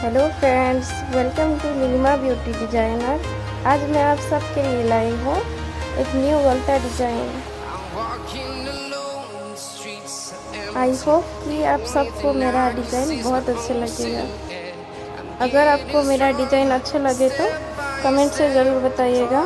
Hello friends, welcome to Neelima beauty designer. आज मैं आप सबके लिए लाई हूँ एक new alta design. I hope कि आप सबको मेरा डिज़ाइन बहुत अच्छा लगेगा। अगर आपको मेरा डिज़ाइन अच्छा लगे तो कमेंट से ज़रूर बताइएगा।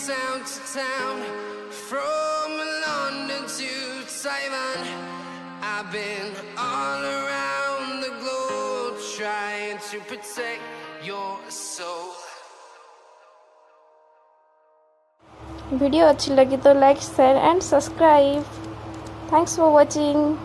Town to town, from London to Taiwan. I've been all around the globe trying to protect your soul. Video अच्छी लगी तो like, share and subscribe. Thanks for watching.